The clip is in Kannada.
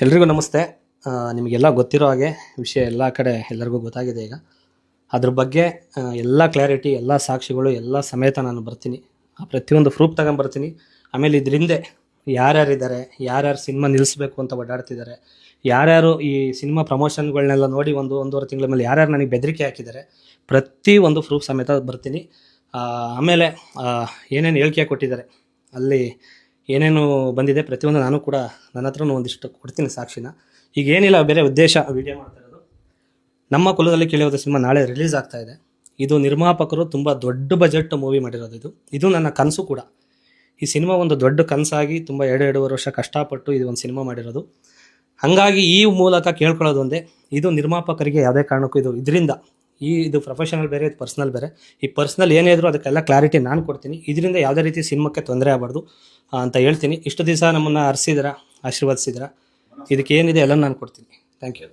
ಎಲ್ರಿಗೂ ನಮಸ್ತೆ. ನಿಮಗೆಲ್ಲ ಗೊತ್ತಿರೋ ಹಾಗೆ ವಿಷಯ ಎಲ್ಲ ಕಡೆ ಎಲ್ಲರಿಗೂ ಗೊತ್ತಾಗಿದೆ ಈಗ. ಅದ್ರ ಬಗ್ಗೆ ಎಲ್ಲ ಕ್ಲಾರಿಟಿ, ಎಲ್ಲ ಸಾಕ್ಷಿಗಳು ಎಲ್ಲ ಸಮೇತ ನಾನು ಬರ್ತೀನಿ. ಪ್ರತಿಯೊಂದು ಪ್ರೂಫ್ ತಗೊಂಬರ್ತೀನಿ. ಆಮೇಲೆ ಇದರಿಂದ ಯಾರ್ಯಾರಿದ್ದಾರೆ, ಯಾರ್ಯಾರು ಸಿನಿಮಾ ನಿಲ್ಲಿಸ್ಬೇಕು ಅಂತ ಓಡಾಡ್ತಿದ್ದಾರೆ, ಯಾರ್ಯಾರು ಈ ಸಿನಿಮಾ ಪ್ರಮೋಷನ್ಗಳನ್ನೆಲ್ಲ ನೋಡಿ ಒಂದೂವರೆ ತಿಂಗಳ ಮೇಲೆ ಯಾರ್ಯಾರು ನನಗೆ ಬೆದರಿಕೆ ಹಾಕಿದ್ದಾರೆ, ಪ್ರತಿ ಒಂದು ಪ್ರೂಫ್ ಸಮೇತ ಬರ್ತೀನಿ. ಆಮೇಲೆ ಏನೇನು ಹೇಳಿಕೆ ಕೊಟ್ಟಿದ್ದಾರೆ, ಅಲ್ಲಿ ಏನೇನು ಬಂದಿದೆ ಪ್ರತಿಯೊಂದು ನಾನು ಕೂಡ ನನ್ನ ಹತ್ರನೂ ಒಂದಿಷ್ಟು ಕೊಡ್ತೀನಿ ಸಾಕ್ಷಿನ. ಈಗ ಏನಿಲ್ಲ, ಬೇರೆ ಉದ್ದೇಶ ವಿಡಿಯೋ ಮಾಡ್ತಾ ಇರೋದು. ನಮ್ಮ ಕುಲದಲ್ಲಿ ಕೇಳಿಯೋದ ಸಿನಿಮಾ ನಾಳೆ ರಿಲೀಸ್ ಆಗ್ತಾ ಇದೆ. ಇದು ನಿರ್ಮಾಪಕರು ತುಂಬ ದೊಡ್ಡ ಬಜೆಟ್ ಮೂವಿ ಮಾಡಿರೋದು. ಇದು ನನ್ನ ಕನಸು ಕೂಡ. ಈ ಸಿನಿಮಾ ಒಂದು ದೊಡ್ಡ ಕನಸಾಗಿ ತುಂಬ 2.5 ವರ್ಷ ಕಷ್ಟಪಟ್ಟು ಇದು ಒಂದು ಸಿನಿಮಾ ಮಾಡಿರೋದು. ಹಾಗಾಗಿ ಈ ಮೂಲಕ ಕೇಳ್ಕೊಳ್ಳೋದು ಒಂದೇ, ಇದು ನಿರ್ಮಾಪಕರಿಗೆ ಯಾವುದೇ ಕಾರಣಕ್ಕೂ ಇದರಿಂದ ಇದು ಪ್ರೊಫೆಷನಲ್ ಬೇರೆ, ಇದು ಪರ್ಸ್ನಲ್ ಬೇರೆ. ಈ ಪರ್ಸ್ನಲ್ ಏನೇ ಇದ್ರೂ ಅದಕ್ಕೆಲ್ಲ ಕ್ಲಾರಿಟಿ ನಾನು ಕೊಡ್ತೀನಿ. ಇದರಿಂದ ಯಾವುದೇ ರೀತಿ ಸಿನಿಮಾಕ್ಕೆ ತೊಂದರೆ ಆಗಬಾರ್ದು ಅಂತ ಹೇಳ್ತೀನಿ. ಇಷ್ಟು ದಿವಸ ನಮ್ಮನ್ನು ಹರಿಸಿದ್ದೀರಾ, ಆಶೀರ್ವದಿಸಿದ್ದೀರಾ, ಇದಕ್ಕೆ ಏನಿದೆ ಎಲ್ಲ ನಾನು ಕೊಡ್ತೀನಿ. Thank you.